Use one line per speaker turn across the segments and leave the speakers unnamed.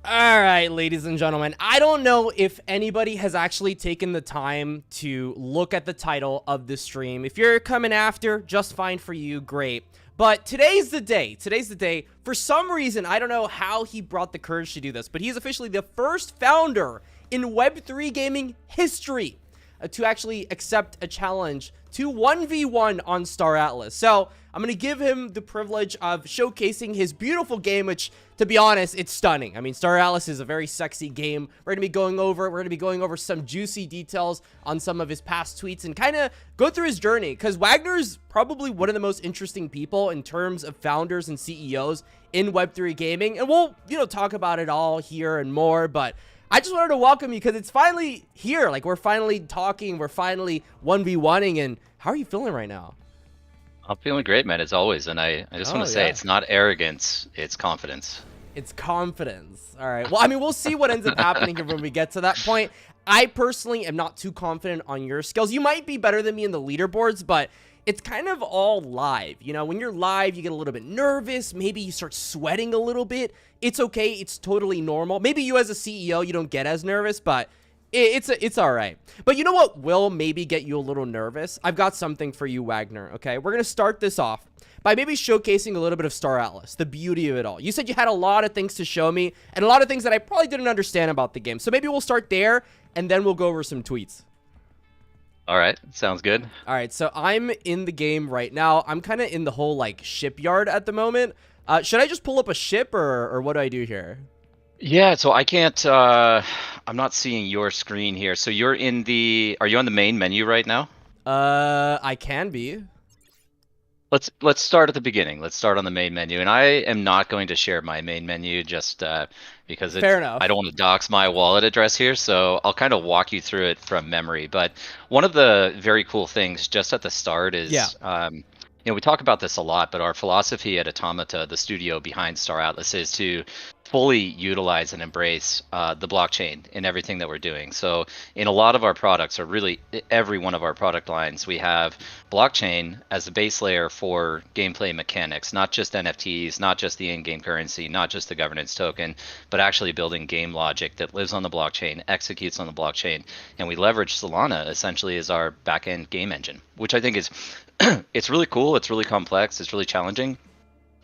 All right, ladies and gentlemen, I don't know if anybody has actually taken the time to look at the title of the stream. If you're coming after, just fine for you, great. But today's the day. Today's the day. For some reason, I don't know how he brought the courage to do this, but he is officially the first founder in Web3 gaming history to actually accept a challenge to 1v1 on Star Atlas. So I'm going to give him the privilege of showcasing his beautiful game, which, to be honest, it's stunning. I mean, Star Atlas is a very sexy game. We're going to be going over some juicy details on some of his past tweets and kind of go through his journey, because Wagner's probably one of the most interesting people in terms of founders and CEOs in Web3 gaming. And we'll, talk about it all here and more, but I just wanted to welcome you because it's finally here. Like, we're finally talking. We're finally 1v1ing. And how are you feeling right now?
I'm feeling great, man, as always. And I just want to say it's not arrogance, it's confidence.
It's confidence. All right. Well, I mean, we'll see what ends up happening here when we get to that point. I personally am not too confident on your skills. You might be better than me in the leaderboards, but it's kind of all live. When you're live, you get a little bit nervous. Maybe you start sweating a little bit. It's okay. It's totally normal. Maybe you as a CEO, you don't get as nervous, but it's all right. But you know what will maybe get you a little nervous? I've got something for you, Wagner, okay? We're going to start this off by maybe showcasing a little bit of Star Atlas, the beauty of it all. You said you had a lot of things to show me and a lot of things that I probably didn't understand about the game. So maybe we'll start there and then we'll go over some tweets.
All right, sounds good.
All right, so I'm in the game right now. I'm kind of in the whole, shipyard at the moment. Should I just pull up a ship, or what do I do here?
Yeah, so I can't, I'm not seeing your screen here. So are you on the main menu right now?
I can be.
Let's start at the beginning. Let's start on the main menu. And I am not going to share my main menu just because
Fair enough.
I don't want to dox my wallet address here. So I'll kind of walk you through it from memory. But one of the very cool things just at the start is, we talk about this a lot, but our philosophy at Automata, the studio behind Star Atlas, is to fully utilize and embrace the blockchain in everything that we're doing. So in a lot of our products, or really every one of our product lines, we have blockchain as the base layer for gameplay mechanics, not just NFTs, not just the in-game currency, not just the governance token, but actually building game logic that lives on the blockchain, executes on the blockchain. And we leverage Solana essentially as our back-end game engine, which I think is it's really cool, it's really complex, it's really challenging.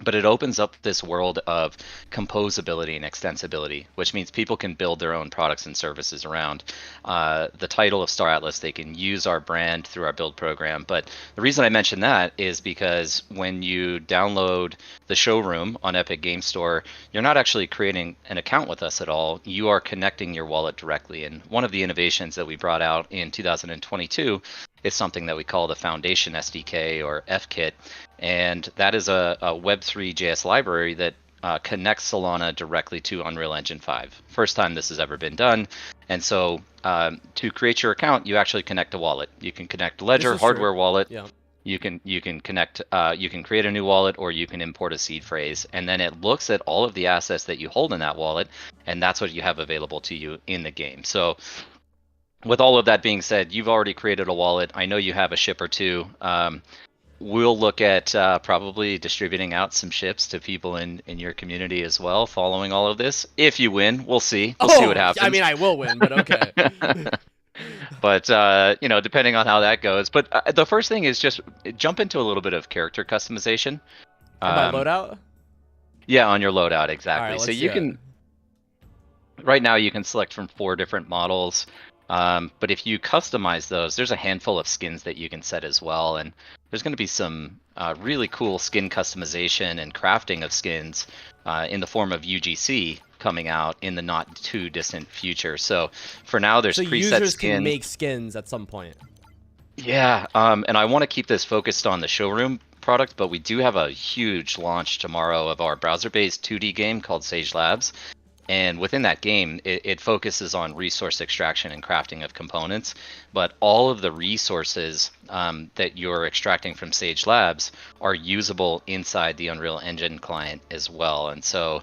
But it opens up this world of composability and extensibility, which means people can build their own products and services around the title of Star Atlas. They can use our brand through our build program. But the reason I mention that is because when you download the showroom on Epic Game Store, you're not actually creating an account with us at all. You are connecting your wallet directly. And one of the innovations that we brought out in 2022 is something that we call the Foundation SDK, or FKit. And that is a Web3 JS library that connects Solana directly to Unreal Engine 5. First time this has ever been done. And so to create your account, you actually connect a wallet. You can connect Ledger, hardware wallet.
Yeah.
You can connect, you can create a new wallet, or you can import a seed phrase. And then it looks at all of the assets that you hold in that wallet, and that's what you have available to you in the game. So with all of that being said, you've already created a wallet. I know you have a ship or two. We'll look at probably distributing out some ships to people in your community as well, following all of this. If you win, we'll see. We'll see what happens.
I mean, I will win, but okay.
But, depending on how that goes. But the first thing is just jump into a little bit of character customization.
My loadout?
Yeah, on your loadout, exactly.
Right,
so you can, right now you can select from 4 different models. But if you customize those, there's a handful of skins that you can set as well. And there's going to be some really cool skin customization and crafting of skins in the form of UGC coming out in the not too distant future. So for now, there's preset
users
skin.
can make skins at some point.
Yeah, and I want to keep this focused on the showroom product, but we do have a huge launch tomorrow of our browser-based 2D game called Sage Labs. And within that game, it focuses on resource extraction and crafting of components, but all of the resources that you're extracting from Sage Labs are usable inside the Unreal Engine client as well. And so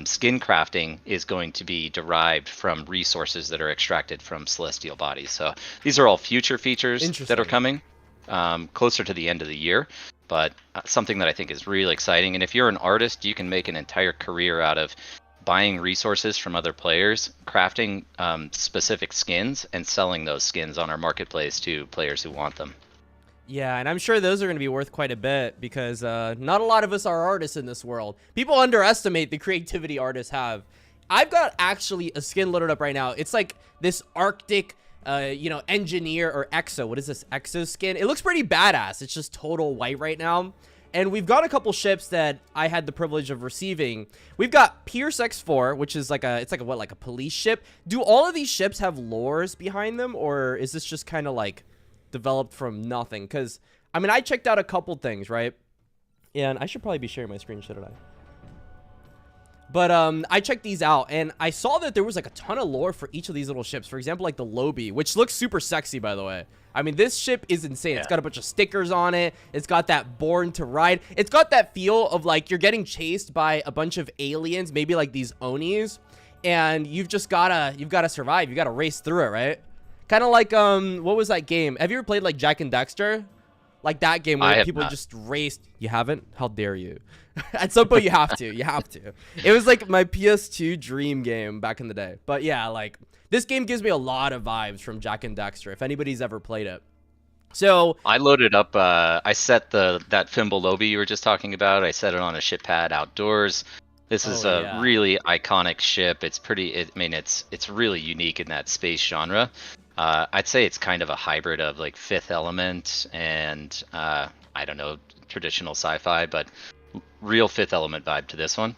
skin crafting is going to be derived from resources that are extracted from celestial bodies. So these are all future features that are coming closer to the end of the year, but something that I think is really exciting. And if you're an artist, you can make an entire career out of buying resources from other players, crafting specific skins, and selling those skins on our marketplace to players who want them.
Yeah, and I'm sure those are going to be worth quite a bit because not a lot of us are artists in this world. People underestimate the creativity artists have. I've got actually a skin loaded up right now. It's like this Arctic, engineer or exo. What is this exo skin? It looks pretty badass. It's just total white right now. And we've got a couple ships that I had the privilege of receiving. We've got Pierce X4, which is like a police ship. Do all of these ships have lores behind them, or is this just kind of like developed from nothing? Because I mean, I checked out a couple things, right? And I should probably be sharing my screen, shouldn't I? But I checked these out, and I saw that there was like a ton of lore for each of these little ships. For example, like the Lobie, which looks super sexy, by the way. I mean, this ship is insane. Yeah. It's got a bunch of stickers on it. It's got that Born to Ride. It's got that feel of like you're getting chased by a bunch of aliens, maybe like these Onis, and you've gotta survive. You gotta race through it, right? Kind of like what was that game? Have you ever played like Jak and Daxter? Like that game where people just raced. You haven't? How dare you? At some point, you have to. You have to. It was like my PS2 dream game back in the day. But yeah, like this game gives me a lot of vibes from Jak and Daxter, if anybody's ever played it. So
I loaded up. I set that Fimble Lobie you were just talking about. I set it on a ship pad outdoors. This is a really iconic ship. It's pretty. It's really unique in that space genre. I'd say it's kind of a hybrid of like Fifth Element and I don't know, traditional sci-fi, but real Fifth Element vibe to this one.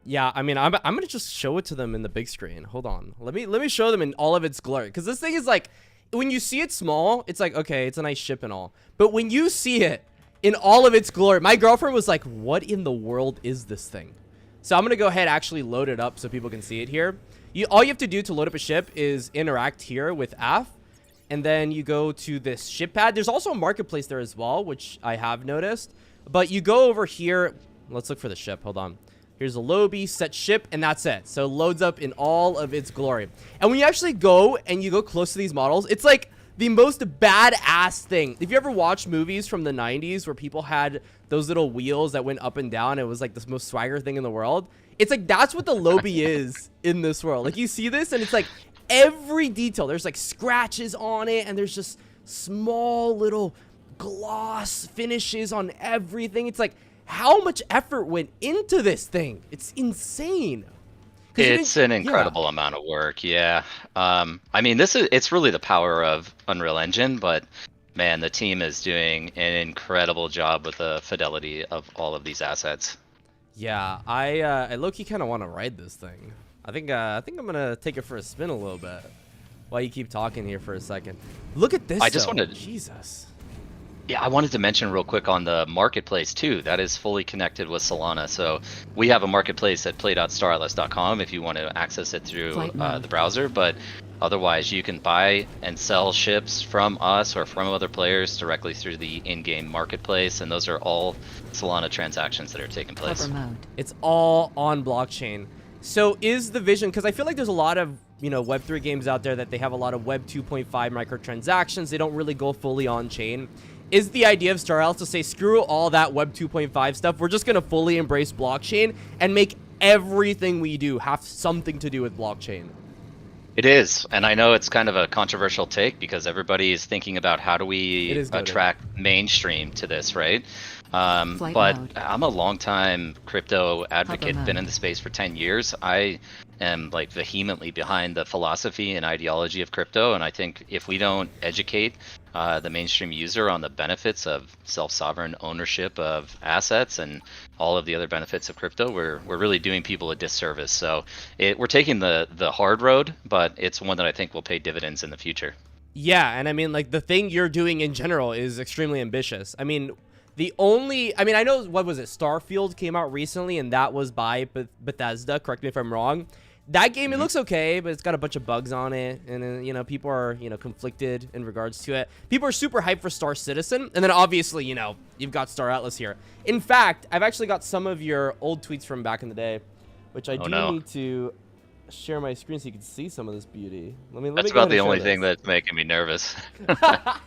Yeah, I mean, I'm gonna just show it to them in the big screen. Hold on, let me show them in all of its glory, because this thing is like, when you see it small, it's like, okay, it's a nice ship and all, but when you see it in all of its glory, my girlfriend was like, what in the world is this thing? So I'm gonna go ahead and actually load it up so people can see it here. All you have to do to load up a ship is interact here with AF, and then you go to this ship pad. There's also a marketplace there as well, which I have noticed. But you go over here. Let's look for the ship. Hold on. Here's a Lobie, set ship, and that's it. So it loads up in all of its glory. And when you actually go and you go close to these models, it's like the most badass thing. If you ever watched movies from the 90s where people had those little wheels that went up and down, it was like the most swagger thing in the world. It's like that's what the Lobie is in this world. Like you see this and it's like every detail. There's like scratches on it, and there's just small little gloss finishes on everything. It's like how much effort went into this thing. It's insane.
It's an incredible amount of work. Yeah. I mean, it's really the power of Unreal Engine, but man, the team is doing an incredible job with the fidelity of all of these assets.
Yeah, I low-key kind of want to ride this thing. I think I'm gonna take it for a spin a little bit while you keep talking here for a second. Look at this. Jesus.
Yeah, I wanted to mention real quick on the marketplace too. That is fully connected with Solana. So we have a marketplace at play.staratlas.com if you want to access it through the browser. But otherwise, you can buy and sell ships from us or from other players directly through the in-game marketplace, and those are all Solana transactions that are taking place.
It's all on blockchain. So is the vision, because I feel like there's a lot of Web3 games out there that they have a lot of Web 2.5 microtransactions. They don't really go fully on chain. Is the idea of StarAtlas to say, screw all that Web 2.5 stuff, we're just going to fully embrace blockchain and make everything we do have something to do with blockchain?
It is, and I know it's kind of a controversial take because everybody is thinking about how do we attract mainstream to this, right? But I'm a longtime crypto advocate, been in the space for 10 years. I am like vehemently behind the philosophy and ideology of crypto, and I think if we don't educate the mainstream user on the benefits of self-sovereign ownership of assets and all of the other benefits of crypto, we're really doing people a disservice. So we're taking the hard road, but it's one that I think will pay dividends in the future.
Yeah, and I mean, like, the thing you're doing in general is extremely ambitious. I mean, I know, what was it, Starfield came out recently, and that was by Bethesda, correct me if I'm wrong. That game, it looks okay, but it's got a bunch of bugs on it, and people are, conflicted in regards to it. People are super hyped for Star Citizen, and then obviously, you've got StarAtlas here. In fact, I've actually got some of your old tweets from back in the day, which I need to share my screen so you can see some of this beauty.
That's about the only thing that's making me nervous.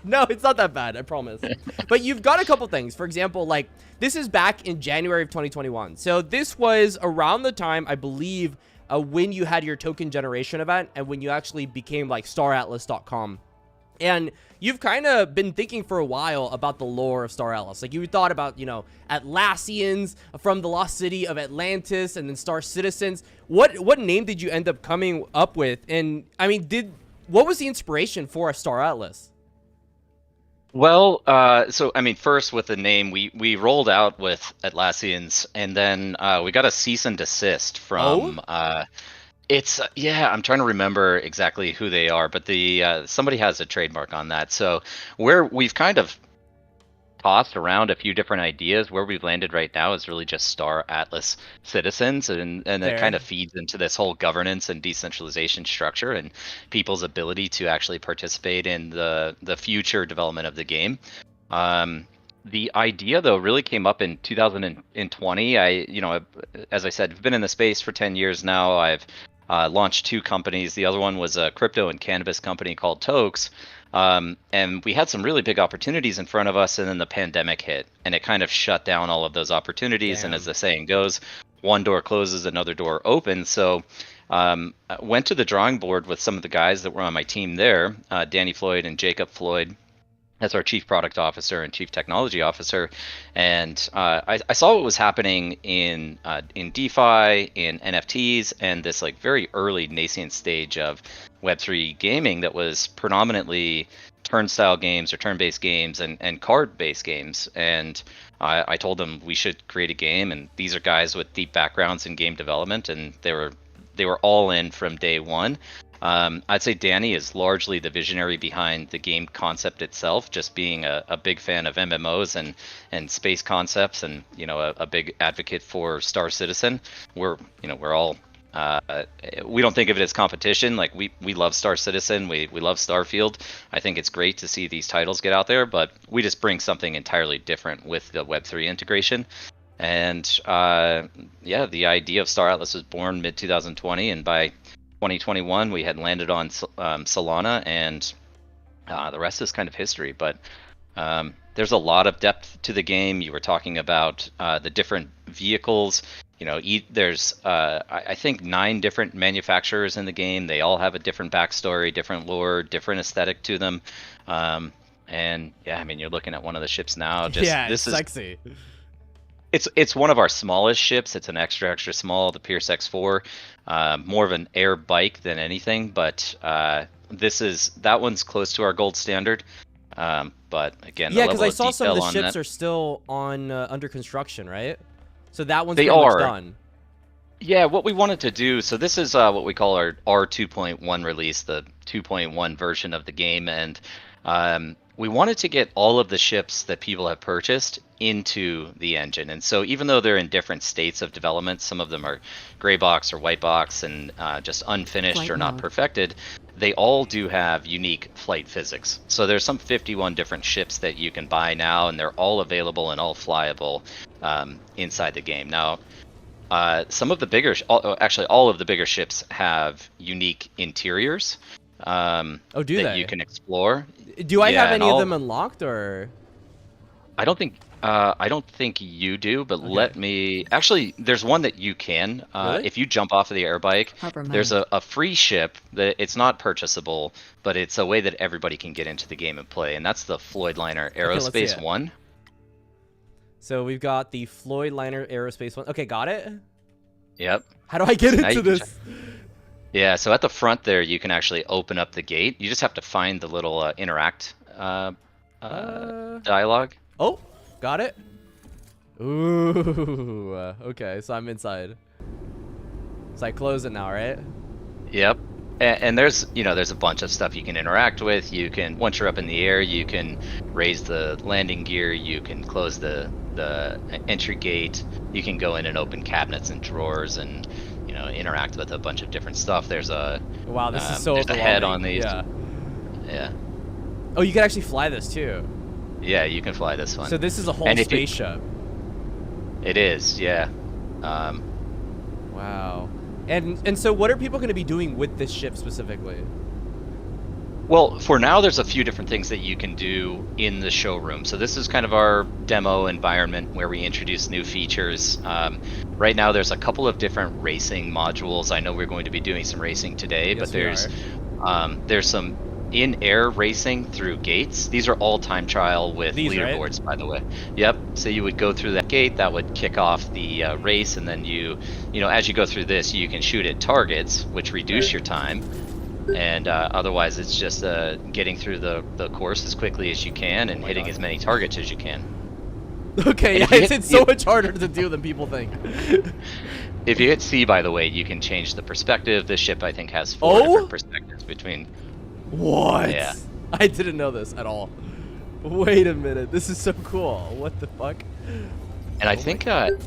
No, it's not that bad, I promise. But you've got a couple things. For example, like, this is back in January of 2021. So this was around the time, I believe, when you had your token generation event and when you actually became like StarAtlas.com. And you've kind of been thinking for a while about the lore of Star Atlas. Like, you thought about, you know, Atlassians from the lost city of Atlantis, and then Star Citizens. What name did you end up coming up with? And I mean, what was the inspiration for a Star Atlas?
Well, so I mean, first with the name, we rolled out with Atlassians, and then we got a cease and desist from. It's yeah, I'm trying to remember exactly who they are, but the somebody has a trademark on that. So where we've kind of tossed around a few different ideas, where we've landed right now is really just Star Atlas Citizens, and it kind of feeds into this whole governance and decentralization structure and people's ability to actually participate in the future development of the game. The idea, though, really came up in 2020. As I said, I've been in the space for 10 years now. I've launched 2 companies. The other one was a crypto and cannabis company called Tokes. And we had some really big opportunities in front of us, and then the pandemic hit, and it kind of shut down all of those opportunities. Damn. And as the saying goes, one door closes, another door opens. So I went to the drawing board with some of the guys that were on my team there, Danny Floyd and Jacob Floyd, as our chief product officer and chief technology officer, and I saw what was happening in DeFi, in NFTs, and this like very early nascent stage of Web3 gaming that was predominantly turnstile games or turn-based games and card-based games. And I told them we should create a game, and these are guys with deep backgrounds in game development, and they were all in from day one. I'd say Danny is largely the visionary behind the game concept itself, just being a big fan of MMOs and space concepts, and a big advocate for Star Citizen. We're all we don't think of it as competition. Like we love Star Citizen, we love Starfield. I think it's great to see these titles get out there, but we just bring something entirely different with the Web3 integration. And the idea of Star Atlas was born mid 2020, and by 2021 we had landed on Solana, and the rest is kind of history. But there's a lot of depth to the game. You were talking about the different vehicles. There's I think 9 different manufacturers in the game. They all have a different backstory, different lore, different aesthetic to them. And yeah, I mean, you're looking at one of the ships now.
This is sexy.
It's one of our smallest ships. It's an extra small, the Pierce X4, more of an air bike than anything. But that one's close to our gold standard. But again,
yeah, because I saw some of the ships are still under construction, right? So that one's pretty
much
done.
Yeah, what we wanted to do. So this is what we call our R2.1 release, the 2.1 version of the game, and we wanted to get all of the ships that people have purchased into the engine. And so even though they're in different states of development, some of them are gray box or white box and just unfinished or not perfected, they all do have unique flight physics. So there's some 51 different ships that you can buy now, and they're all available and all flyable inside the game. Now, some of the bigger, actually all of the bigger ships have unique interiors.
That
you can explore.
Do I have any of them unlocked, or?
I don't think you do, but okay. Let me. Actually, there's one that you can.
Really?
If you jump off of the air bike, there's a free ship that it's not purchasable, but it's a way that everybody can get into the game and play, and that's the Floyd Liner Aerospace 1.
So we've got the Floyd Liner Aerospace 1. Okay, got it.
Yep.
How do I get into this?
Yeah, so at the front there, you can actually open up the gate. You just have to find the little interact dialogue.
Oh, got it. Ooh, okay, so I'm inside. So I close it now, right?
Yep. And there's a bunch of stuff you can interact with. You can, once you're up in the air, you can raise the landing gear. You can close the entry gate. You can go in and open cabinets and drawers and interact with a bunch of different stuff. There's a
wow, this is so
there's a head on these.
Yeah. Oh, you can actually fly this too.
Yeah, you can fly this one.
So this is a whole spaceship.
It is, yeah.
Wow. And so what are people going to be doing with this ship specifically?
Well, for now, there's a few different things that you can do in the showroom. So this is kind of our demo environment where we introduce new features. Right now, there's a couple of different racing modules. I know we're going to be doing some racing today,
Yes,
but
we are.
there's some in-air racing through gates. These are all time trial with
These, right?
leaderboards, by the way. Yep. So you would go through that gate, that would kick off the race, and then as you go through this, you can shoot at targets, which reduce your time. And otherwise, it's just getting through the course as quickly as you can and hitting as many targets as you can.
Okay, yeah, it's so much harder to do than people think.
If you hit C, by the way, you can change the perspective. This ship, I think, has 4 different perspectives between.
What?
Yeah.
I didn't know this at all. Wait a minute, this is so cool. What the fuck?
And I think I'm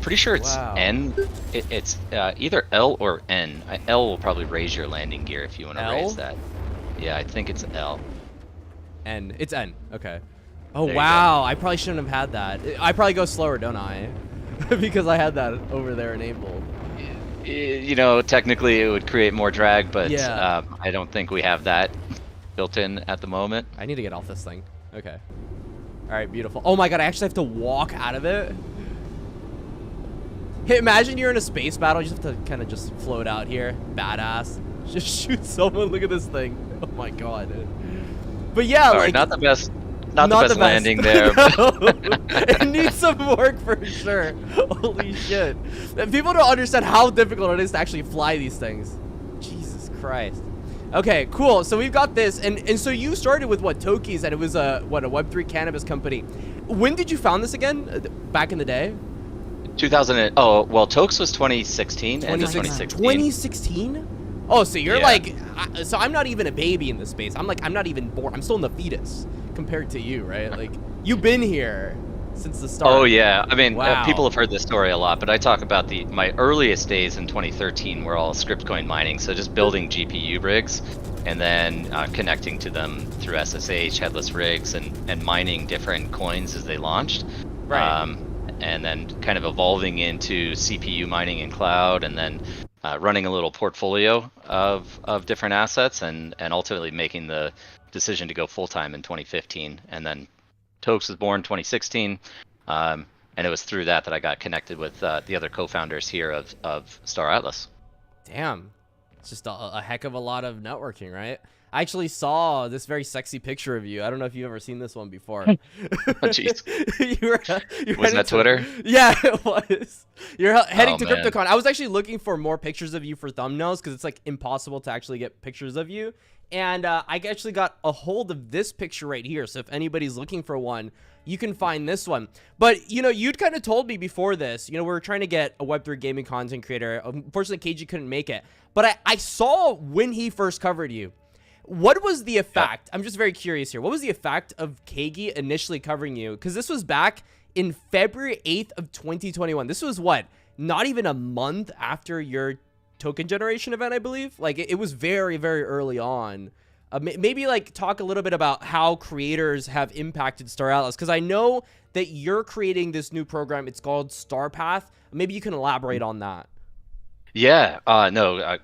pretty sure it's N. It's either L or N. L will probably raise your landing gear if you want to raise that. Yeah, I think it's L.
N. It's N. Okay. Oh,
There
wow. I probably shouldn't have had that. I probably go slower, don't I? Because I had that over there enabled.
Technically it would create more drag, but
yeah.
I don't think we have that built in at the moment.
I need to get off this thing. Okay. All right, beautiful. Oh my god, I actually have to walk out of it. Hey, imagine you're in a space battle. You just have to kind of just float out here. Badass. Just shoot someone. Look at this thing. Oh my god. But yeah,
all right, not the best. Not the best landing there.
It needs some work for sure. Holy shit. People don't understand how difficult it is to actually fly these things. Jesus Christ. Okay, cool. So we've got this. And so you started with what, Tokies, and it was a Web3 cannabis company. When did you found this again? Back in the day?
2000. Oh, well, Tokes was 2016.
2016? Oh, so you're like, so I'm not even a baby in this space. I'm not even born. I'm still in the fetus compared to you, right? Like, you've been here since the start.
Oh yeah, I mean,
wow.
People have heard this story a lot, but I talk about my earliest days in 2013 were all script coin mining. So just building GPU rigs and then connecting to them through SSH, headless rigs, and mining different coins as they launched.
Right.
And then kind of evolving into CPU mining in cloud, and then running a little portfolio of different assets, and ultimately making the decision to go full-time in 2015. And then Tokes was born 2016, and it was through that I got connected with the other co-founders here of Star Atlas.
Damn, it's just a heck of a lot of networking, right? I actually saw this very sexy picture of you. I don't know if you've ever seen this one before.
Oh, jeez. Wasn't that Twitter?
Yeah, it was. You're heading to CryptoCon. I was actually looking for more pictures of you for thumbnails because it's like impossible to actually get pictures of you. And I actually got a hold of this picture right here. So if anybody's looking for one, you can find this one. But, you'd kind of told me before this, we were trying to get a Web3 gaming content creator. Unfortunately, KG couldn't make it. But I saw when he first covered you. What was the effect? I'm just very curious here. What was the effect of Kagi initially covering you? Because this was back in February 8th of 2021. This was what? Not even a month after your token generation event, I believe. Like, it was very, very early on. Maybe like talk a little bit about how creators have impacted Star Atlas, because I know that you're creating this new program. It's called Star Path. Maybe you can elaborate on that.
Yeah. No.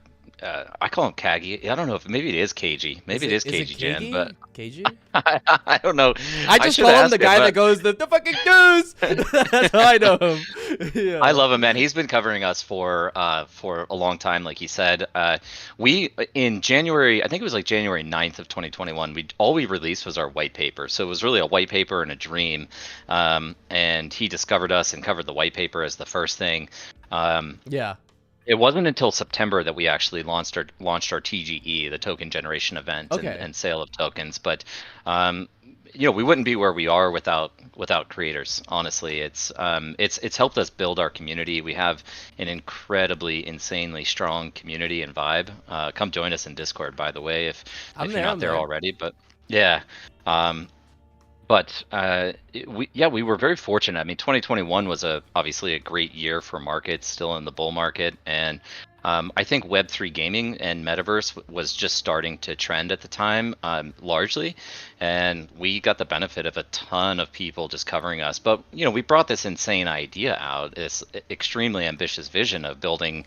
I call him Kagi. I don't know if maybe it is KG. Maybe it is KG Gen, but
KG?
I don't know.
I just call him the guy that goes the fucking goose. That's how I know him. Yeah.
I love him, man. He's been covering us for a long time, like he said. We in January, I think it was like January 9th of 2021. All we released was our white paper, so it was really a white paper and a dream. And he discovered us and covered the white paper as the first thing.
Yeah.
It wasn't until September that we actually launched our TGE, the token generation event, and sale of tokens. But we wouldn't be where we are without creators. Honestly, it's helped us build our community. We have an incredibly, insanely strong community and vibe. Come join us in Discord, by the way, if you're not there already. But yeah. But we were very fortunate. I mean, 2021 was obviously a great year for markets, still in the bull market, and I think Web3 gaming and metaverse was just starting to trend at the time, largely, and we got the benefit of a ton of people just covering us. But we brought this insane idea out, this extremely ambitious vision of building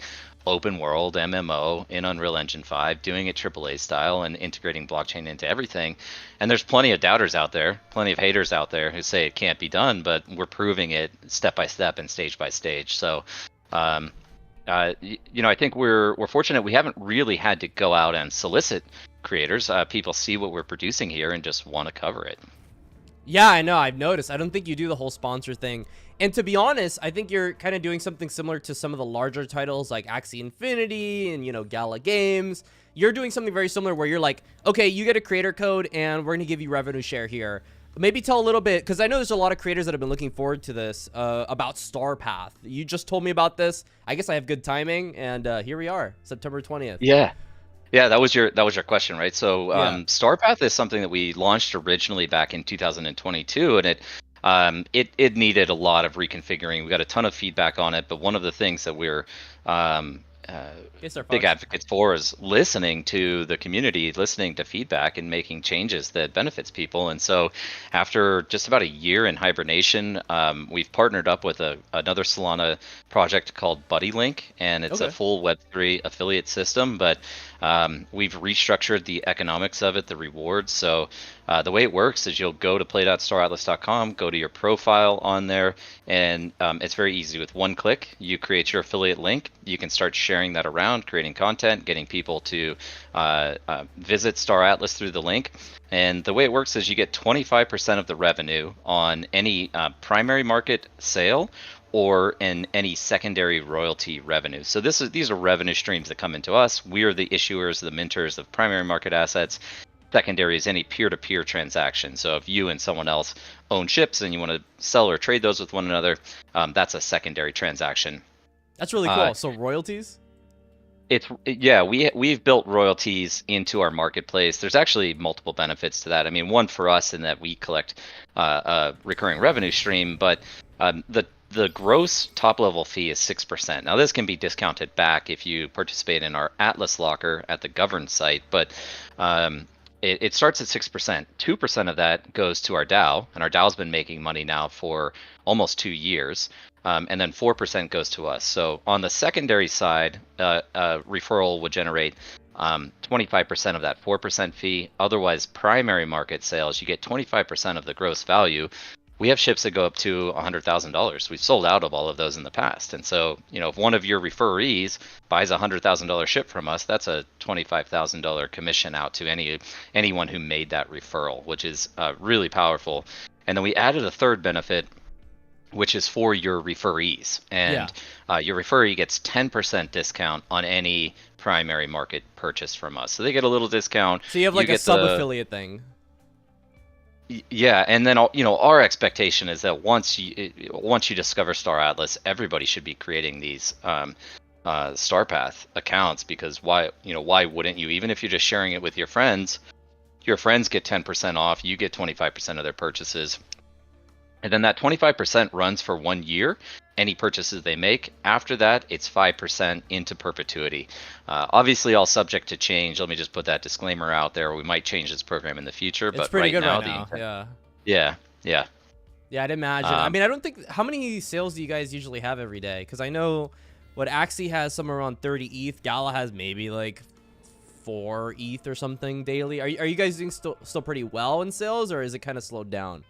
open world MMO in Unreal Engine 5, doing it AAA style and integrating blockchain into everything. And there's plenty of doubters out there, plenty of haters out there who say it can't be done, but we're proving it step by step and stage by stage. So, I think we're fortunate. We haven't really had to go out and solicit creators. People see what we're producing here and just want to cover it.
Yeah, I know. I've noticed. I don't think you do the whole sponsor thing. And to be honest, I think you're kind of doing something similar to some of the larger titles like Axie Infinity and, Gala Games. You're doing something very similar where you're like, okay, you get a creator code and we're going to give you revenue share here. Maybe tell a little bit, because I know there's a lot of creators that have been looking forward to this, about Star Path. You just told me about this. I guess I have good timing, and here we are, September 20th.
Yeah, that was your question, right? So Starpath is something that we launched originally back in 2022, and it needed a lot of reconfiguring. We got a ton of feedback on it, but one of the things that we're big advocates for is listening to the community, listening to feedback, and making changes that benefits people. And so, after just about a year in hibernation, we've partnered up with another Solana project called BuddyLink, and it's a full Web3 affiliate system. But we've restructured the economics of it, the rewards. So the way it works is you'll go to play.staratlas.com, go to your profile on there, and it's very easy. With one click, you create your affiliate link. You can start sharing that around, creating content, getting people to visit Star Atlas through the link. And the way it works is you get 25% of the revenue on any primary market sale or in any secondary royalty revenue. So these are revenue streams that come into us. We are the issuers, the minters of primary market assets. Secondary is any peer-to-peer transaction. So if you and someone else own ships and you want to sell or trade those with one another, that's a secondary transaction.
That's really cool. So royalties?
We've built royalties into our marketplace. There's actually multiple benefits to that. I mean, one for us in that we collect a recurring revenue stream, but the gross top level fee is 6%. Now this can be discounted back if you participate in our Atlas locker at the governed site, but it starts at 6%. 2% of that goes to our DAO, and our DAO's been making money now for almost 2 years. And then 4% goes to us. So on the secondary side, referral would generate 25% of that 4% fee. Otherwise, primary market sales, you get 25% of the gross value. We have ships that go up to $100,000. We've sold out of all of those in the past. And so, if one of your referees buys a $100,000 ship from us, that's a $25,000 commission out to anyone who made that referral, which is really powerful. And then we added a third benefit, which is for your referees. And your referee gets 10% discount on any primary market purchase from us. So they get a little discount.
So you have like a sub-affiliate thing.
Yeah, and then our expectation is that once you discover Star Atlas, everybody should be creating these Starpath accounts, because why wouldn't you? Even if you're just sharing it with your friends get 10% off, you get 25% of their purchases. And then that 25% runs for 1 year, any purchases they make. After that, it's 5% into perpetuity. Obviously, all subject to change. Let me just put that disclaimer out there. We might change this program in the future,
it's
but
pretty
right
good
now,
right now.
Yeah,
I'd imagine. I mean, I don't think, how many sales do you guys usually have every day? Because I know what Axie has somewhere around 30 ETH. Gala has maybe like 4 ETH or something daily. Are you guys doing still pretty well in sales, or is it kind of slowed down?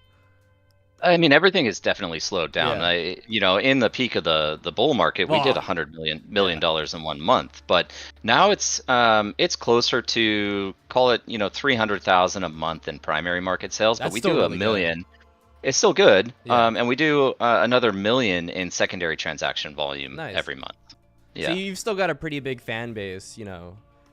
I mean, everything is definitely slowed down.
Yeah.
In the peak of the bull market, we did $100 million in 1 month, but now it's closer to, call it, 300,000 a month in primary market sales. But we do really $1 million. Good. It's still good, and we do another $1 million in secondary transaction volume every month. Yeah.
So you've still got a pretty big fan base,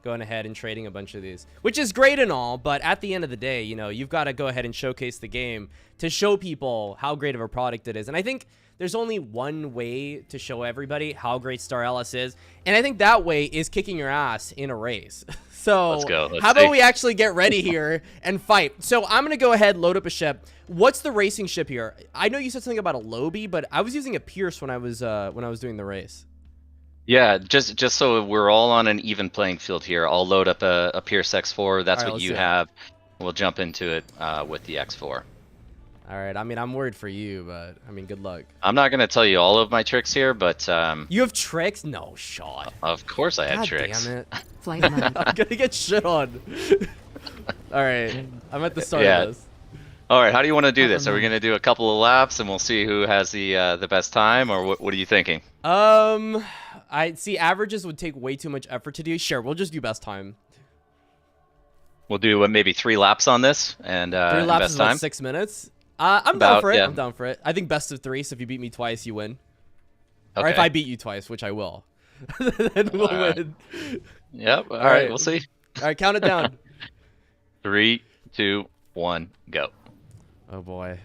going ahead and trading a bunch of these, which is great and all, but at the end of the day, you've got to go ahead and showcase the game to show people how great of a product it is. And I think there's only one way to show everybody how great Star Atlas is, and I think that way is kicking your ass in a race. So
let's go.
How about we actually get ready here and fight? So I'm gonna go ahead, load up a ship. What's the racing ship here? I know you said something about a Lobie, but I was using a Pierce when I was doing the race.
Yeah, just so we're all on an even playing field here, I'll load up a Pierce X4. That's what you have. We'll jump into it with the X4.
All right. I mean, I'm worried for you, but I mean, good luck.
I'm not gonna tell you all of my tricks here, but
You have tricks? No shot.
of course I have
God
tricks.
damn it.
Flight mode.
I'm gonna get shit on. All right. I'm at the start of this.
All right, how do you want to do this? Are we
Government.
gonna do a couple of laps and we'll see who has the best time, or what are you thinking?
I see averages would take way too much effort to do. Sure, we'll just do best time.
We'll do maybe 3 laps on this and
3
and
laps
best
is about
time.
6 minutes. I'm down
About,
for it.
yeah.
I'm down for it. I think best of 3. So if you beat me twice, you win. Or
Okay.
if I beat you twice, which I will, then we'll
All right.
win.
Yep. All
All
right,
right.
we'll see.
All right, count it down.
3, 2, 1, go.
Oh boy,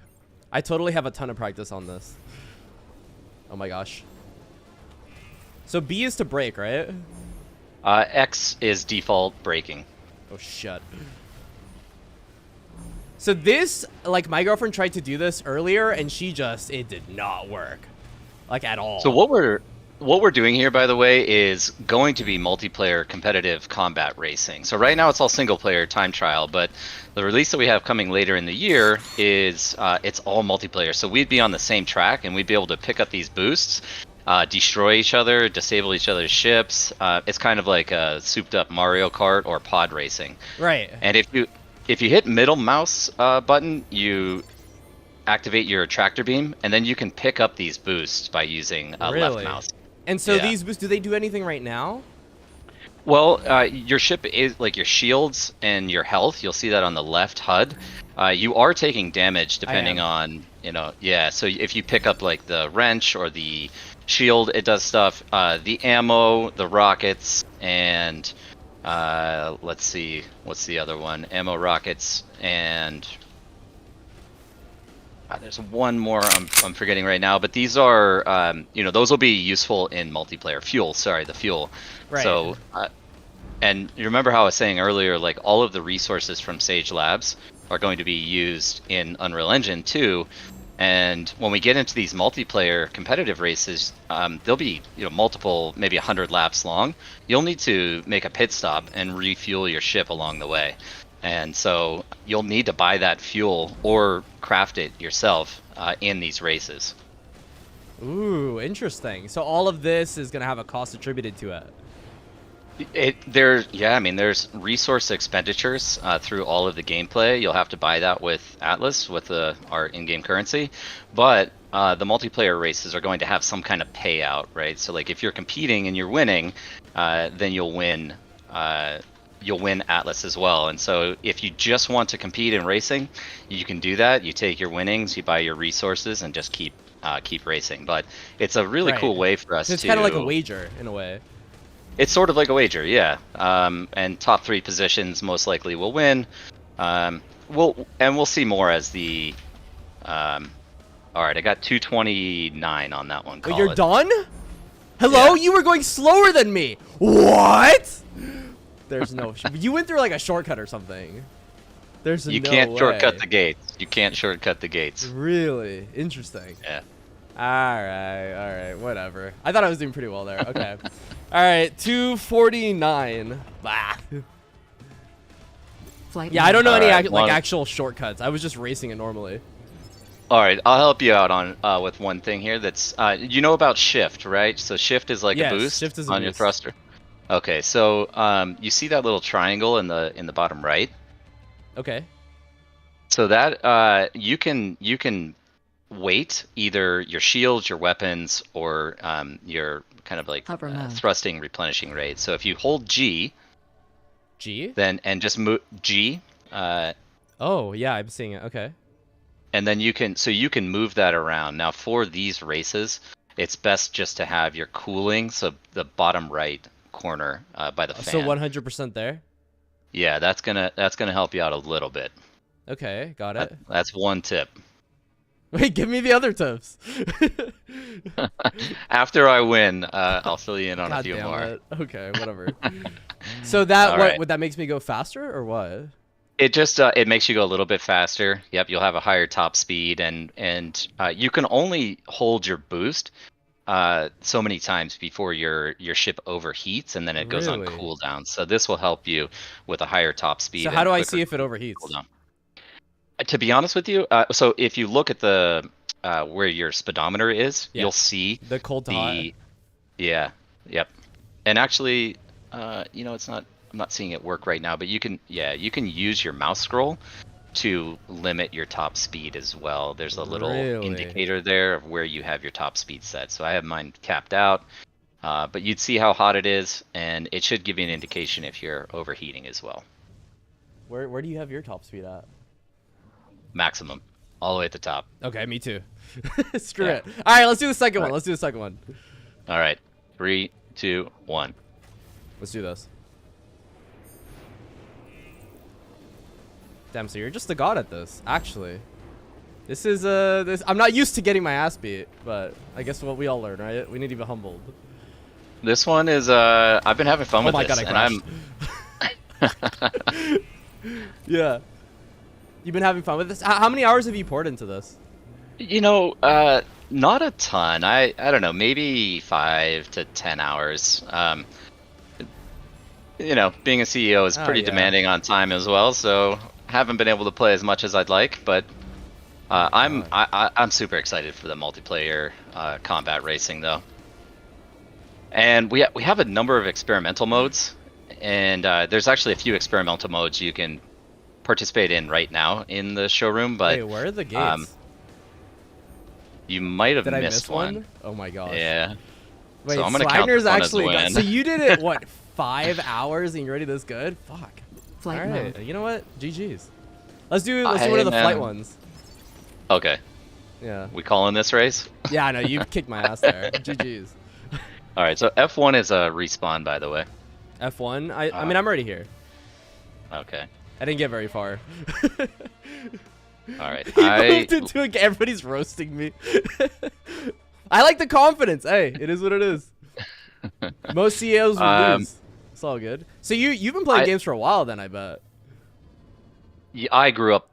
I totally have a ton of practice on this. Oh my gosh. So B is to brake, right?
X is default braking.
Oh shit. So this, like, my girlfriend tried to do this earlier, and it did not work, like, at all.
So what we're doing here, by the way, is going to be multiplayer competitive combat racing. So right now it's all single player time trial, but the release that we have coming later in the year is it's all multiplayer. So we'd be on the same track and we'd be able to pick up these boosts, destroy each other, disable each other's ships. It's kind of like a souped up Mario Kart or pod racing.
Right.
And if you hit middle mouse button, you activate your tractor beam, and then you can pick up these boosts by using left
Really?
mouse.
And so
Yeah.
these boosts, do they do anything right now?
Well, your ship is like your shields and your health. You'll see that on the left HUD. You are taking damage depending on, yeah. So if you pick up like the wrench or the shield, it does stuff. The ammo, the rockets, and let's see, what's the other one? Ammo, rockets, and there's one more I'm forgetting right now. But these are, those will be useful in multiplayer. Fuel, sorry, the fuel.
Right.
So, and you remember how I was saying earlier, like all of the resources from Sage Labs are going to be used in Unreal Engine 2. And when we get into these multiplayer competitive races, they'll be multiple, maybe 100 laps long. You'll need to make a pit stop and refuel your ship along the way. And so you'll need to buy that fuel or craft it yourself in these races.
Ooh, interesting. So all of this is gonna have a cost attributed to it.
There's resource expenditures through all of the gameplay. You'll have to buy that with Atlas, with our in-game currency. But the multiplayer races are going to have some kind of payout, right? So like if you're competing and you're winning, then you'll win Atlas as well. And so if you just want to compete in racing, you can do that. You take your winnings, you buy your resources, and just keep racing. But it's a really cool way for us
So it's
to...
kind of like a wager in a way.
It's sort of like a wager, yeah. And top 3 positions most likely will win. We'll see more as the... all right, I got 229 on that one.
But you're done?
Yeah.
Hello? You were going slower than me. What? There's no... You went through like a shortcut or something. There's
You
no
can't
way.
shortcut the gates. You can't shortcut the gates.
Really? Interesting.
Yeah.
Alright, whatever. I thought I was doing pretty well there. Okay. Alright, 249. Bah.
Flight
Yeah, I don't know
All
any
right,
actual shortcuts. I was just racing it normally.
All right, I'll help you out on with one thing here. That's you know about shift, right? So shift is like
Yes,
a boost
shift is a
on your
boost.
thruster. Okay, so you see that little triangle in the bottom right?
Okay.
So that you can weight either your shields, your weapons, or your kind of like
Hover mode.
thrusting replenishing rate. So if you hold G,
G?
then and just move G,
Oh, yeah, I'm seeing it. Okay.
and then you can move that around. Now for these races, it's best just to have your cooling, so the bottom right corner by the fan.
So 100% there?
Yeah, that's gonna help you out a little bit.
Okay, got it.
That's one tip.
Wait, give me the other tips.
After I win, I'll fill you in on a
God
few
damn
more.
it. Okay, whatever. So that
All
what
right.
would that makes me go faster or what?
It just it makes you go a little bit faster. Yep, you'll have a higher top speed, and you can only hold your boost so many times before your ship overheats, and then it goes on
Really?
cooldown. So this will help you with a higher top speed.
So how
and
do I
quicker
see if it overheats?
cooldown. To be honest with you, so if you look at the where your speedometer is,
Yeah.
you'll see
The cold to hot.
yeah, yep. And actually, it's not. I'm not seeing it work right now, but you can use your mouse scroll to limit your top speed as well. There's a little
Really?
indicator there of where you have your top speed set. So I have mine capped out, but you'd see how hot it is, and it should give you an indication if you're overheating as well.
Where do you have your top speed at?
Maximum, all the way at the top.
Okay, me too. Screw it. All right, let's do the second one. Let's do the second one.
All right, 3, 2, 1.
Let's do this. Damn, so you're just a god at this, actually. This is I'm not used to getting my ass beat, but I guess what we all learn, right? We need to be humbled.
This one is I've been having fun with this,
God, yeah. You've been having fun with this? How many hours have you poured into this?
Not a ton. I don't know, maybe 5 to 10 hours. Being a CEO is pretty demanding on time as well, so haven't been able to play as much as I'd like, but I'm super excited for the multiplayer combat racing though. And we have a number of experimental modes, and there's actually a few experimental modes you can participate in right now in the showroom. But
wait, where are the gates?
You might have
Did I
missed
miss one. Oh my gosh.
Yeah.
Wait,
so I'm gonna count this one
actually
as a win.
so you did it what 5 hours and you're already this good? Fuck.
Flight
All right.
mode.
You know what? GG's. Let's do one of the flight ones.
Okay.
Yeah.
We calling this race?
Yeah, I know. You kicked my ass there. GG's.
All right. So F1 is a respawn, by the way.
F1. I mean, I'm already here.
Okay.
I didn't get very far.
All right.
I moved into it. Everybody's roasting me. I like the confidence. Hey, it is what it is. Most CEOs will lose. It's all good. So you've been playing games for a while, then I bet.
Yeah, I grew up,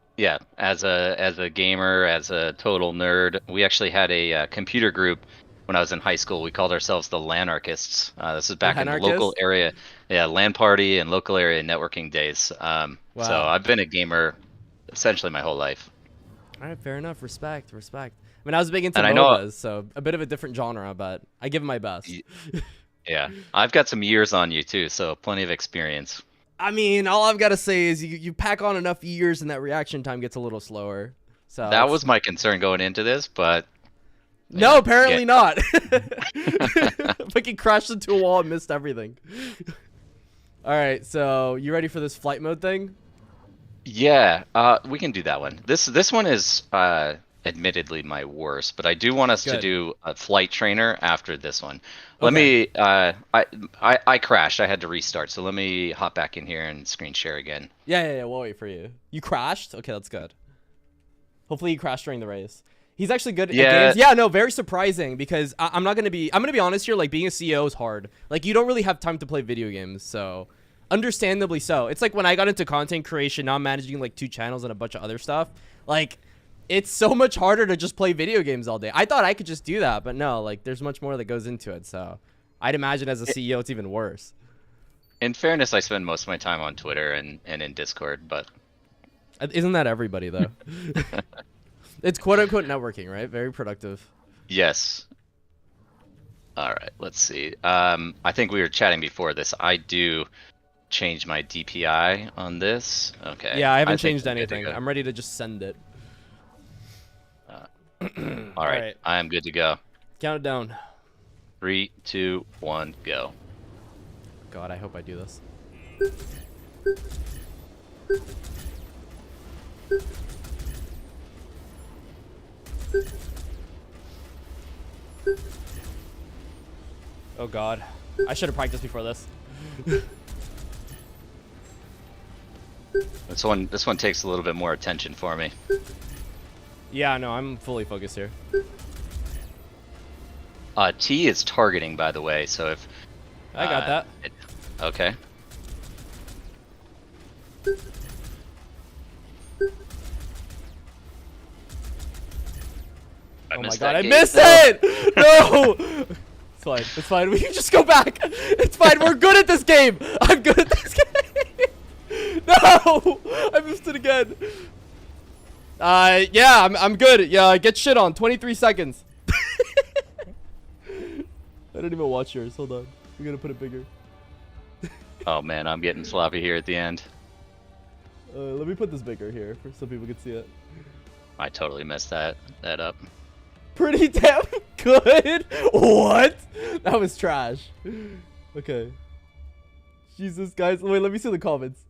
as a gamer, as a total nerd. We actually had a computer group when I was in high school. We called ourselves the LANarchists. This is back in the local area, LAN party and local area networking days.
Wow.
So I've been a gamer essentially my whole life.
All right, fair enough. Respect. I mean, I was big into MOBAs, so a bit of a different genre, but I give it my best.
Yeah, I've got some years on you too, so plenty of experience.
I mean, all I've got to say is you pack on enough years and that reaction time gets a little slower. So
that was my concern going into this, but
no, apparently not. Fucking crashed into a wall and missed everything. All right, so you ready for this flight mode thing?
Yeah, we can do that one. This one is admittedly my worst, but I do want us to do a flight trainer after this one. Let me I crashed. I had to restart, so let me hop back in here and screen share again.
Yeah, we'll wait for you. You crashed? Okay, that's good. Hopefully you crashed during the race. He's actually good at games. Yeah, no, very surprising because I'm gonna be honest here, like being a CEO is hard. Like you don't really have time to play video games, so understandably so. It's like when I got into content creation, now I'm managing like 2 channels and a bunch of other stuff. Like it's so much harder to just play video games all day. I thought I could just do that, but no, like there's much more that goes into it. So I'd imagine as a CEO, it's even worse.
In fairness, I spend most of my time on Twitter and in Discord, but
isn't that everybody though? It's quote unquote networking, right? Very productive.
Yes. All right, let's see. I think we were chatting before this. I do change my DPI on this. Okay.
Yeah, I haven't changed anything. I'm ready to just send it.
All right, I am good to go.
Count it down.
3, 2, 1, go.
God, I hope I do this. Oh God, I should have practiced before this.
This one takes a little bit more attention for me.
Yeah, no, I'm fully focused here.
T is targeting, by the way, so if...
I got that.
Okay.
Oh my God, I missed it! No! It's fine, it's fine. We can just go back. It's fine, we're good at this game. I'm good at this game. No! I missed it again. Yeah, I'm good. Yeah, get shit on. 23 seconds. I didn't even watch yours. Hold on. We gotta put it bigger.
Oh man, I'm getting sloppy here at the end.
Let me put this bigger here so people can see it.
I totally messed that up.
Pretty damn good. What? That was trash. Okay. Jesus, guys. Wait, let me see the comments.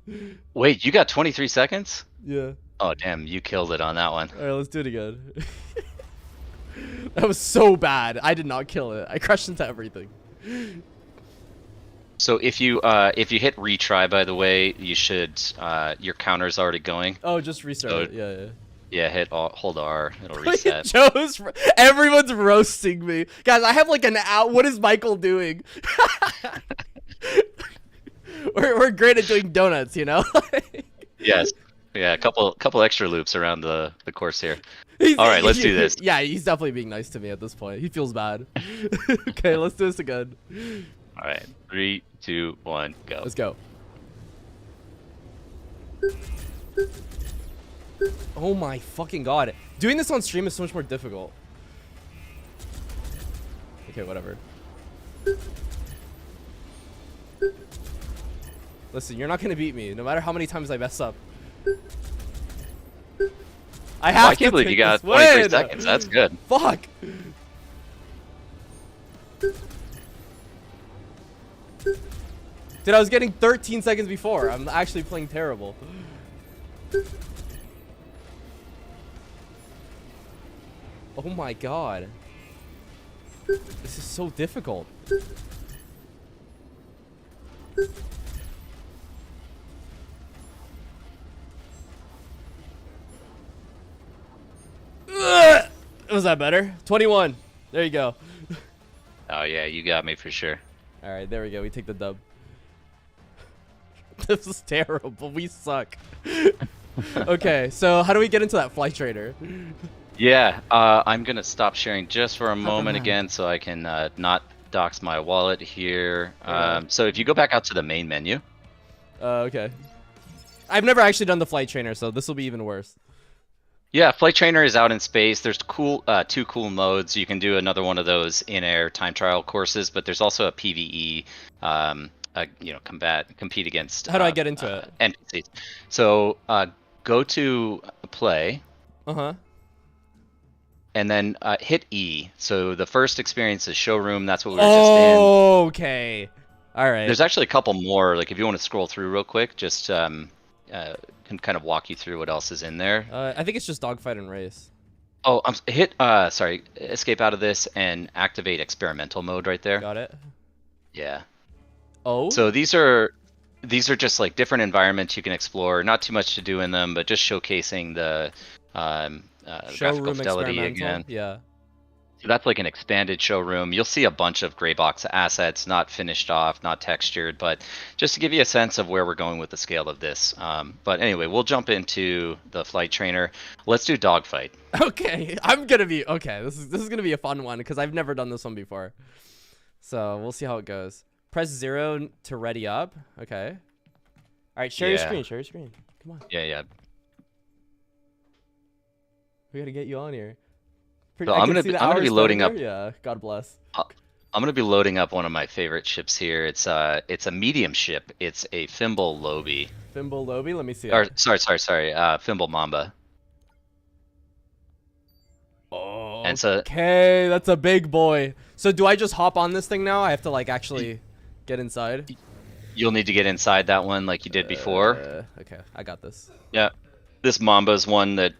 Wait, you got 23 seconds?
Yeah.
Oh damn, you killed it on that one.
All right, let's do it again. That was so bad. I did not kill it. I crashed into everything.
So if you hit retry, by the way, you should your counter's already going.
Oh, just restart it. Yeah, yeah.
Yeah, hold R. It'll reset.
Everyone's roasting me, guys. I have like an out. What is Michael doing? we're great at doing donuts, you know.
Yes. Yeah, a couple extra loops around the course here. All right, let's do this.
Yeah, he's definitely being nice to me at this point. He feels bad. Okay, let's do this again.
All right, 3, 2, 1, go.
Let's go. Oh my fucking god. Doing this on stream is so much more difficult. Okay, whatever. Listen, you're not gonna beat me, no matter how many times I mess up. I have
I can't believe you got 23 seconds. That's good.
Fuck. Dude, I was getting 13 seconds before. I'm actually playing terrible. Oh my god. This is so difficult. Was that better? 21. There you go.
Oh yeah, you got me for sure.
All right, there we go. We take the dub. This is terrible. We suck. Okay, so how do we get into that flight trader?
Yeah, I'm gonna stop sharing just for a moment again, so I can not dox my wallet here. So if you go back out to the main menu.
Okay. I've never actually done the flight trainer, so this will be even worse.
Yeah, Flight Trainer is out in space. There's two cool modes. You can do another one of those in-air time trial courses, but there's also a PvE, compete against.
How do I get into it?
NPCs. So go to play. And then hit E. So the first experience is showroom. That's what we were just in.
Okay. All right.
There's actually a couple more. Like if you want to scroll through real quick, just can kind of walk you through what else is in there.
I think it's just Dogfight and Race.
Oh, escape out of this and activate experimental mode right there.
Got it.
Yeah.
Oh.
So these are just like different environments you can explore. Not too much to do in them, but just showcasing the graphical fidelity again.
Yeah.
So that's like an expanded showroom. You'll see a bunch of gray box assets, not finished off, not textured, but just to give you a sense of where we're going with the scale of this. But anyway, we'll jump into the flight trainer. Let's do Dogfight.
Okay, I'm gonna be okay. This is gonna be a fun one because I've never done this one before. So we'll see how it goes. Press 0 to ready up. Okay. All right, share your screen. Share your screen. Come on.
Yeah.
We gotta get you on here.
So I'm gonna be loading up.
Yeah, God bless.
I'm gonna be loading up one of my favorite ships here. It's a medium ship. It's a Fimble Lobi.
Fimble Lobi. Let me see.
Or sorry. Fimble Mamba.
Oh.
And so
okay, that's a big boy. So do I just hop on this thing now? I have to like actually get inside.
You'll need to get inside that one like you did before.
Okay, I got this.
Yeah, this Mamba's one that.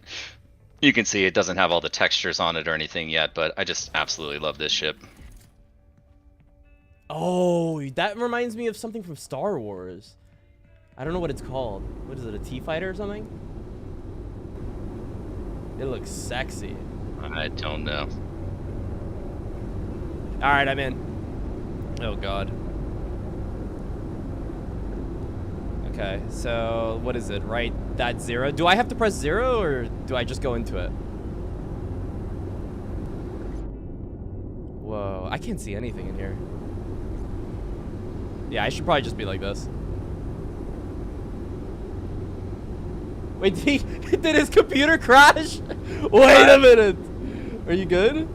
You can see it doesn't have all the textures on it or anything yet, but I just absolutely love this ship.
Oh, that reminds me of something from Star Wars. I don't know what it's called. What is it, a T-Fighter or something? It looks sexy.
I don't know.
All right, I'm in. Oh, God. Okay, so what is it, right? That 0? Do I have to press 0 or do I just go into it? Whoa, I can't see anything in here. Yeah, I should probably just be like this. Wait, did his computer crash? Wait a minute. Are you good?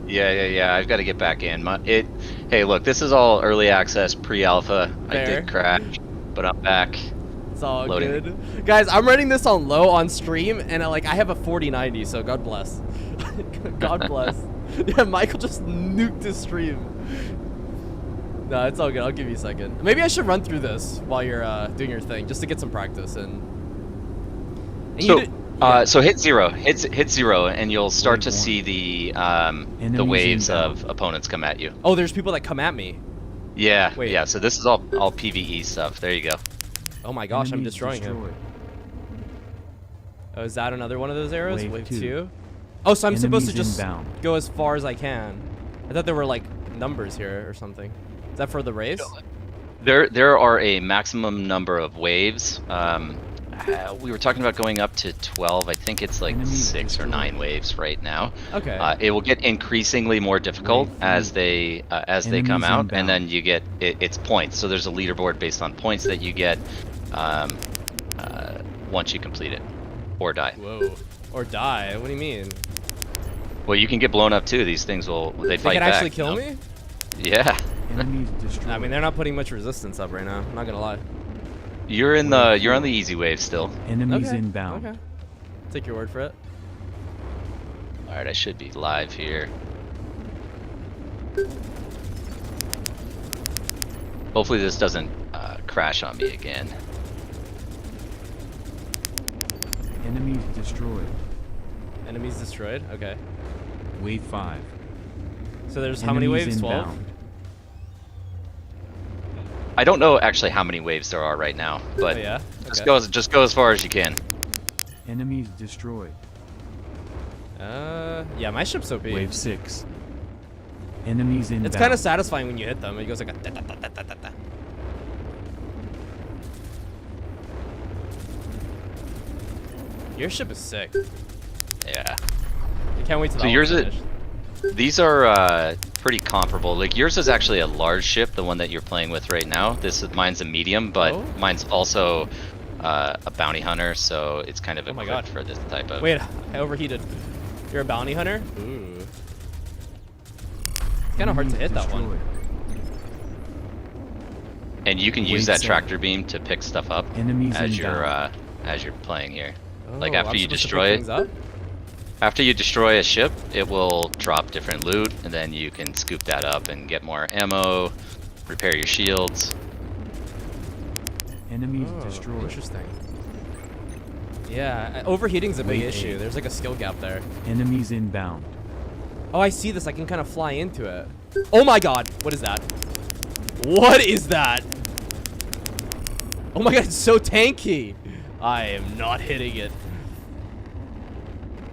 Yeah. I've got to get back in. Hey, look, this is all early access, pre-alpha. I did crash, but I'm back.
It's all
Loading.
good. Guys, I'm running this on low on stream, and I have a 4090, so God bless. God bless. Yeah, Michael just nuked his stream. No, it's all good. I'll give you a second. Maybe I should run through this while you're doing your thing, just to get some practice in.
So hit zero, hit zero, and you'll start to see the waves of opponents come at you.
Oh, there's people that come at me.
Yeah,
Wait.
yeah. So this is all PVE stuff. There you go.
Oh my gosh, I'm destroying him. Oh, is that another one of those arrows? Wave 2. Oh, so I'm supposed to just go as far as I can. I thought there were like numbers here or something. Is that for the race?
There are a maximum number of waves. We were talking about going up to 12. I think it's like 6 or 9 waves right now.
Okay.
It will get increasingly more difficult as they come out, and then you get it's points. So there's a leaderboard based on points that you get once you complete it, or die.
Whoa. Or die? What do you mean?
Well, you can get blown up too. These things they fight back.
They can actually kill me?
Yeah.
Enemies destroyed.
I mean, they're not putting much resistance up right now. I'm not gonna lie.
You're on the easy wave still.
Enemies inbound.
Okay. Take your word for it.
All right, I should be live here. Hopefully this doesn't crash on me again.
Enemies destroyed.
Enemies destroyed? Okay.
Wave 5.
So there's how many waves? 12?
I don't know actually how many waves there are right now, but
yeah?
just go as far as you can.
Enemies destroyed.
Yeah, my ship's OP.
Wave 6. Enemies inbound.
It's kind of satisfying when you hit them. It goes like a da da da da da da da. Your ship is sick.
Yeah.
I can't wait till
So yours these are pretty comparable. Like yours is actually a large ship, the one that you're playing with right now. Mine's a medium, but mine's also a bounty hunter, so it's kind of equipped for this type of.
Wait, I overheated. You're a bounty hunter? Ooh. It's kind of hard to hit that one.
And you can use that tractor beam to pick stuff up as you're playing here.
Oh,
like after you destroy it. After you destroy a ship, it will drop different loot, and then you can scoop that up and get more ammo, repair your shields.
Enemies destroyed.
Interesting. Yeah, overheating's a big issue. There's like a skill gap there.
Enemies inbound.
Oh, I see this. I can kind of fly into it. Oh my god. What is that? What is that? Oh my god, it's so tanky. I am not hitting it.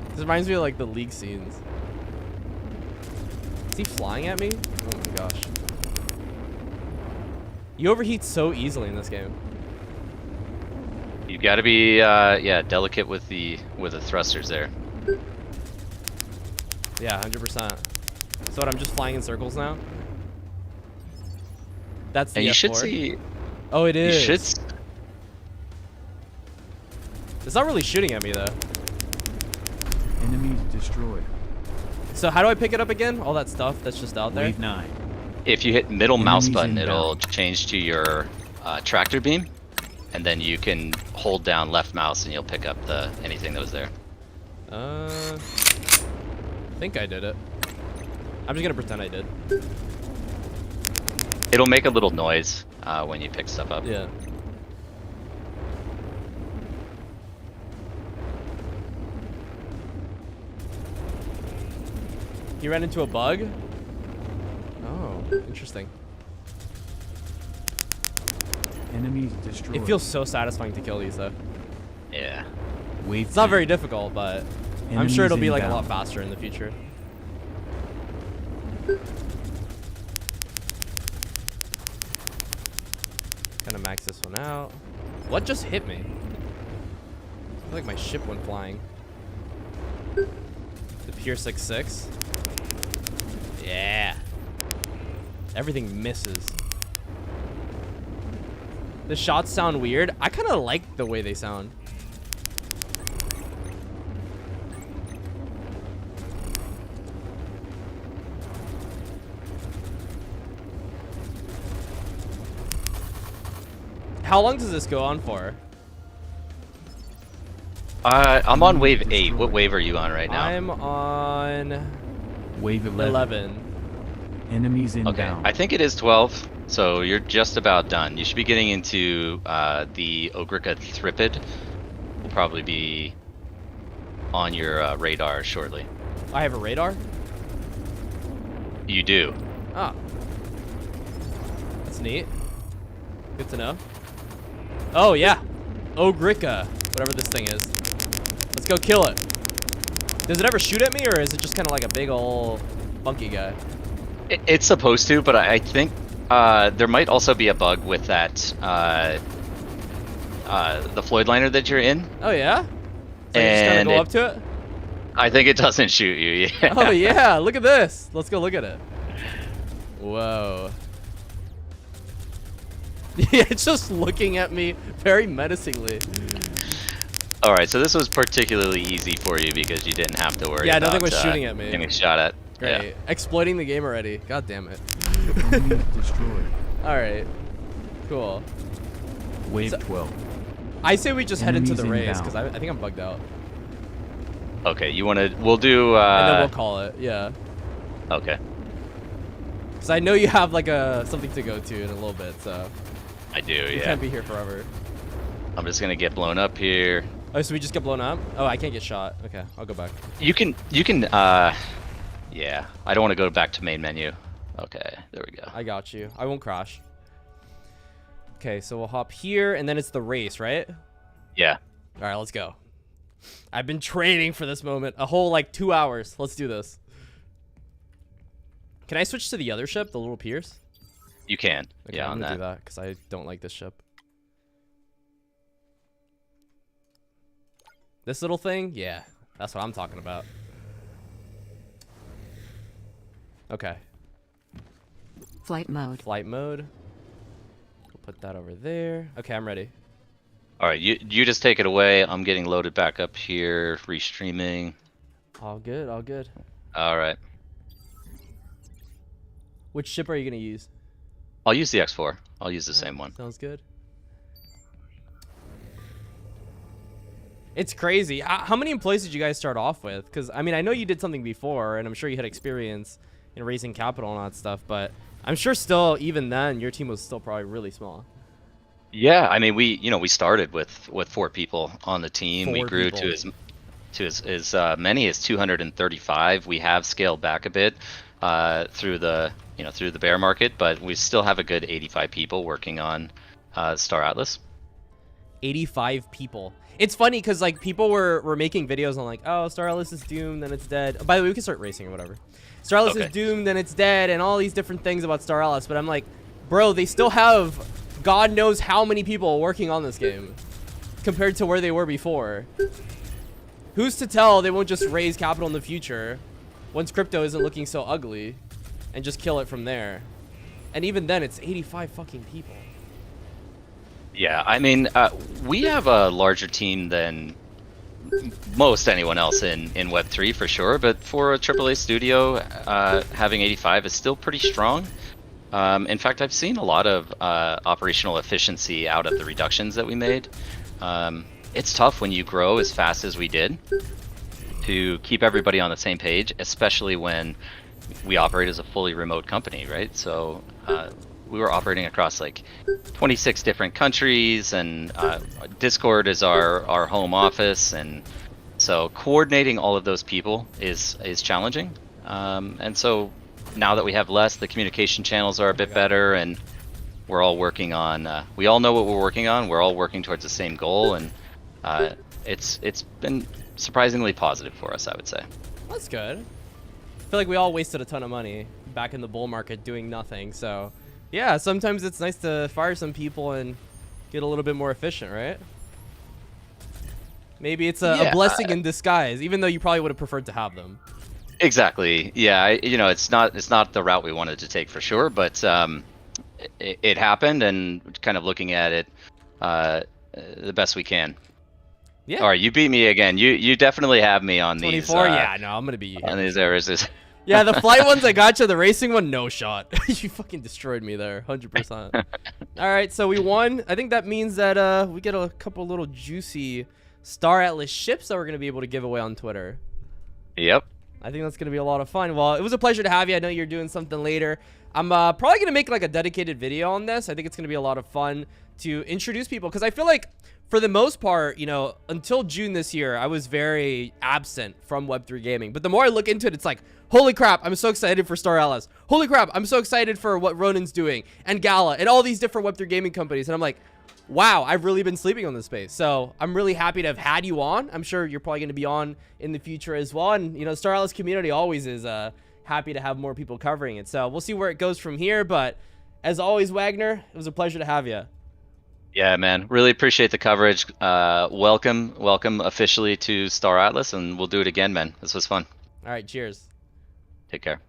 This reminds me of like the League scenes. Is he flying at me? Oh my gosh. You overheat so easily in this game.
You got to be delicate with the thrusters there.
Yeah, 100%. So what, I'm just flying in circles now? That's the
And you
F4.
should see.
Oh, it is.
You should.
It's not really shooting at me though.
Enemies destroyed.
So how do I pick it up again? All that stuff that's just out there?
Wave 9.
If you hit middle mouse button,
inbound.
it'll change to your tractor beam, and then you can hold down left mouse and you'll pick up anything that was there.
I think I did it. I'm just gonna pretend I did.
It'll make a little noise when you pick stuff up.
Yeah. You ran into a bug? Oh, interesting.
Enemies destroyed.
It feels so satisfying to kill these though.
Yeah.
Wave
It's not
10.
very difficult, but I'm sure it'll be like a lot faster in the future. Kind of max this one out. What just hit me? I feel like my ship went flying. The Pier 6.6. Yeah. Everything misses. The shots sound weird. I kind of like the way they sound. how long does this go on for?
I'm on wave 8. What wave are you on right now?
I'm on
Wave 11.
11.
Enemies
Okay,
inbound.
I think it is 12, so you're just about done. You should be getting into the Ogrica Thripid. Will probably be on your radar shortly.
I have a radar?
You do.
Oh. That's neat. Good to know. Oh, yeah. Ogrica. Whatever this thing is. Let's go kill it. Does it ever shoot at me, or is it just kind of like a big ol' funky guy?
It's supposed to, but I think there might also be a bug with that the Floyd liner that you're in.
Oh, yeah? So you just kind of go up to it?
I think it doesn't shoot you. Yeah.
Oh, yeah. Look at this. Let's go look at it. Whoa. Yeah, it's just looking at me very menacingly.
All right, so this was particularly easy for you because you didn't have to worry.
Yeah,
about,
nothing was shooting at me.
Getting shot at.
Great.
Yeah.
Exploiting the game already. God damn it.
Enemy destroyed.
All right. Cool.
Wave
So-
12.
I say we just head into the
Enemies
race
inbound.
because I think I'm bugged out.
Okay, you want to? We'll do.
And then we'll call it. Yeah.
Okay,
Because I know you have like something to go to in a little bit, so
I do.
you
Yeah.
can't be here forever.
I'm just gonna get blown up here.
Oh, so we just get blown up? Oh, I can't get shot. Okay, I'll go back.
You can. Yeah. I don't want to go back to main menu. Okay, there we go.
I got you. I won't crash. Okay, so we'll hop here, and then it's the race, right?
Yeah.
All right, let's go. I've been training for this moment a whole like 2 hours. Let's do this. Can I switch to the other ship, the little Pierce?
You can.
Okay,
Yeah,
I'm
on
gonna
that.
do that because I don't like this ship. This little thing? Yeah, that's what I'm talking about. Okay,
Flight mode.
flight mode. We'll put that over there. Okay, I'm ready.
All right, you just take it away. I'm getting loaded back up here, restreaming.
All good, all good.
All right.
Which ship are you gonna use?
I'll use the X4. I'll use the same one.
Sounds good. It's crazy. How many employees did you guys start off with? Because, I mean, I know you did something before, and I'm sure you had experience in raising capital and all that stuff, but I'm sure still, even then, your team was still probably really small.
Yeah, I mean, we started with 4 people on the team. We
4
grew
people.
to as many as 235. We have scaled back a bit through the through the bear market, but we still have a good 85 people working on Star Atlas.
85 people. It's funny because, like, people were making videos on, like, oh, Star Atlas is doomed, then it's dead. By the way, we can start racing or whatever. Star Atlas is
Okay.
doomed, then it's dead, and all these different things about Star Atlas, but I'm like, bro, they still have God knows how many people working on this game compared to where they were before. Who's to tell they won't just raise capital in the future once crypto isn't looking so ugly and just kill it from there? And even then, it's 85 fucking people.
Yeah, I mean, we have a larger team than most anyone else in Web3 for sure, but for a AAA studio, having 85 is still pretty strong. In fact, I've seen a lot of operational efficiency out of the reductions that we made. It's tough when you grow as fast as we did to keep everybody on the same page, especially when we operate as a fully remote company, right? So we were operating across like 26 different countries, and Discord is our home office, and so coordinating all of those people is challenging. And so now that we have less, the communication channels are a bit better, and we're all working on. We all know what we're working on. We're all working towards the same goal, and it's been surprisingly positive for us, I would say.
That's good. I feel like we all wasted a ton of money back in the bull market doing nothing. So, yeah, sometimes it's nice to fire some people and get a little bit more efficient, right? Maybe it's a blessing in disguise, even though you probably would have preferred to have them.
Exactly. Yeah. It's not the route we wanted to take for sure, but it happened, and kind of looking at it the best we can.
Yeah.
All right, you beat me again. You definitely have me on
24.
these.
Yeah, no, I'm gonna beat you.
On these errors.
Yeah, the flight ones I got you. The racing one, no shot. You fucking destroyed me there, 100%. All right, so we won. I think that means that we get a couple little juicy Star Atlas ships that we're gonna be able to give away on Twitter.
Yep.
I think that's gonna be a lot of fun. Well, it was a pleasure to have you. I know you're doing something later. I'm probably gonna make like a dedicated video on this. I think it's gonna be a lot of fun to introduce people because I feel like for the most part, you know, until June this year, I was very absent from Web3 gaming. But the more I look into it, it's like, holy crap, I'm so excited for Star Atlas. Holy crap, I'm so excited for what Ronin's doing and Gala and all these different Web3 gaming companies. And I'm like, wow, I've really been sleeping on this space. So I'm really happy to have had you on. I'm sure you're probably going to be on in the future as well. And, you know, Star Atlas community always is happy to have more people covering it. So we'll see where it goes from here. But as always, Wagner, it was a pleasure to have you.
Yeah, man. Really appreciate the coverage. Welcome officially to Star Atlas, and we'll do it again, man. This was fun.
All right, cheers.
Take care.